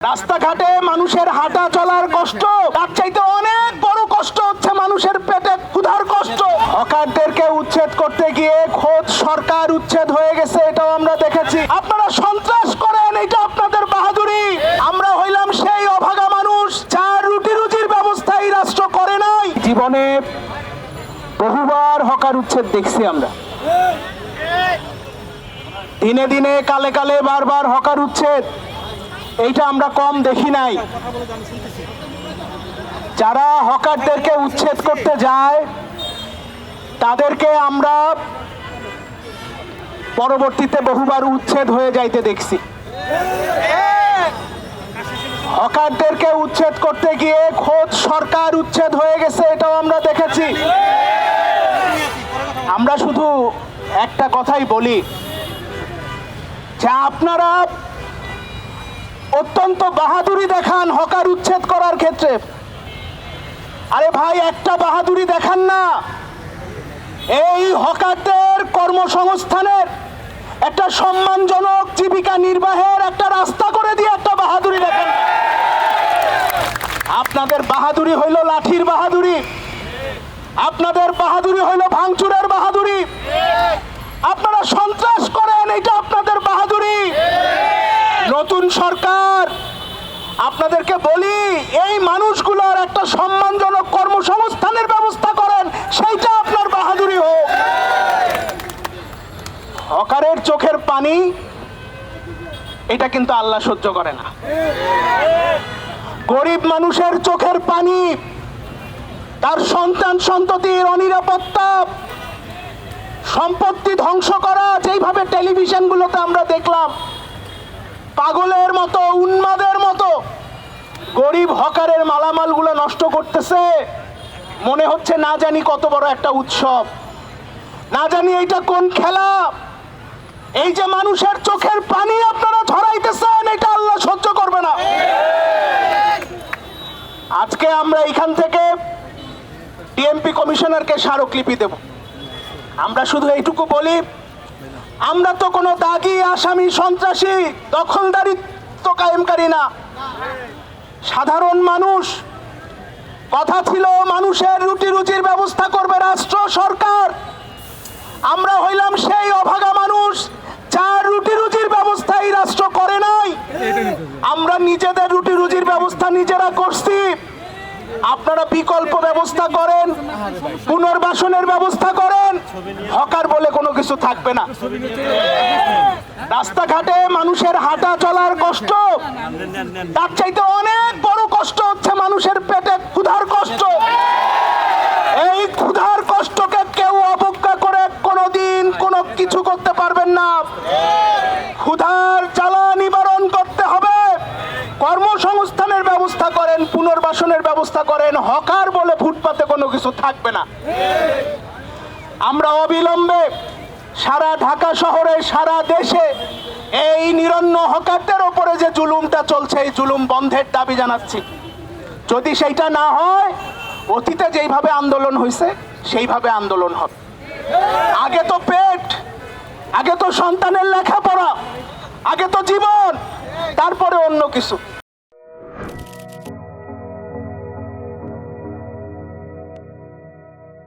রাস্তাঘাটে মানুষের হাঁটা চলার কষ্ট, তার চাইতে অনেক বড় কষ্ট হচ্ছে মানুষের পেটে ক্ষুধার কষ্ট। হকারদেরকে উচ্ছেদ করতে গিয়ে খোদ সরকার উচ্ছেদ হয়ে গেছে, এটাও আমরা দেখেছি। আপনারা সন্ত্রাস করেন, এটা আপনাদের বাহাদুরি। আমরা হইলাম সেই অভাগা মানুষ যার রুটি রুজির ব্যবস্থা এই রাষ্ট্র করে নাই। জীবনে বহুবার হকার উচ্ছেদ দেখছি আমরা, দিনে দিনে কালে কালে বারবার হকার উচ্ছেদ, এইটা আমরা কম দেখি নাই। যারা হকারদেরকে উচ্ছেদ করতে যায় তাদেরকে আমরা পরবর্তীতে বহুবার উচ্ছেদ হয়ে যাইতে দেখছি। হকারদেরকে উচ্ছেদ করতে গিয়ে খোদ সরকার উচ্ছেদ হয়ে গেছে, এটাও আমরা দেখেছি। আমরা শুধু একটা কথাই বলি যে আপনারা অত্যন্ত বাহাদুরি দেখান হকার উচ্ছেদ করার ক্ষেত্রে। আরে ভাই, একটা বাহাদুরি দেখান না, এই হকারদের কর্মসংস্থানের একটা সম্মানজনক জীবিকা নির্বাহের একটা রাস্তা করে দিয়ে একটা বাহাদুরি দেখান। আপনাদের বাহাদুরি হইল লাঠির বাহাদুরি, আপনাদের বাহাদুরি হইল ভাঙচুরের বাহাদুরি, আপনারা সন্ত্রাস করেন, এটা আপনাদের বাহাদুরি। নতুন সরকার আপনাদেরকে বলি, এই মানুষগুলোর একটা সম্মানজনক কর্মসংস্থানের ব্যবস্থা করেন, সেইটা আপনার বাহাদুরি হোক। হকারের চোখের পানি এটা কিন্তু আল্লাহ সহ্য করে না। গরিব মানুষের চোখের পানি, তার সন্তান সন্ততির অনিরাপত্তা, সম্পত্তি ধ্বংস করা, যেইভাবে টেলিভিশনগুলোতে আমরা দেখলাম, পাগলের মতো উন্মাদের মতো গরিব হকারের মালামালগুলো নষ্ট করতেছে। মনে হচ্ছে না জানি কত বড় একটা উৎসব, না জানি এইটা কোন খেলা। এই যে মানুষের চোখের পানি আপনারা ঝরাইতেছেন, এটা আল্লাহ সহ্য করবে না। আজকে আমরা এখান থেকে ডিএমপি কমিশনারকে স্মারকলিপি দেব। আমরা শুধু এইটুকু বলি, আমরা তো কোনো দাগি আসামি সন্ত্রাসী দখলদারিত্ব কায়েমকারী না, সাধারণ মানুষ। কথা ছিল মানুষের রুটি রুজির ব্যবস্থা করবে রাষ্ট্র সরকার। আমরা হইলাম সেই অভাগা মানুষ যার রুটি রুজির ব্যবস্থা এই রাষ্ট্র করে নাই। আমরা নিজেদের রুটি রুজির ব্যবস্থা নিজেরা করছি। আপনারা বিকল্প ব্যবস্থা করেন, পুনর্বাসনের ব্যবস্থা করেন, হকার বলে কোনো কিছু থাকবে না। রাস্তাঘাটে মানুষের হাঁটা চলার কষ্ট, তার চাইতে অনেক বড় কষ্ট হচ্ছে মানুষের পেটে ক্ষুধার কষ্ট। এই ক্ষুধার কষ্টকে কেউ অবজ্ঞা করে কোনোদিন কোনো কিছু করতে পারবেন না। ক্ষুধার জ্বালা নিবারণ করতে হবে, কর্মসংস্থানের ব্যবস্থা করেন, পুনর্বাসনের ব্যবস্থা করেন, হকার বলে ফুটপাতে কোনো কিছু থাকবে না। আমরা অবিলম্বে সারা ঢাকা শহরে, সারা দেশে এই নিরন্ন হকারদের ওপরে যে জুলুমটা চলছে, এই জুলুম বন্ধের দাবি জানাচ্ছি। যদি সেইটা না হয়, অতীতে যেইভাবে আন্দোলন হয়েছে সেইভাবে আন্দোলন হবে। আগে তো পেট, আগে তো সন্তানের লেখাপড়া, আগে তো জীবন, তারপরে অন্য কিছু।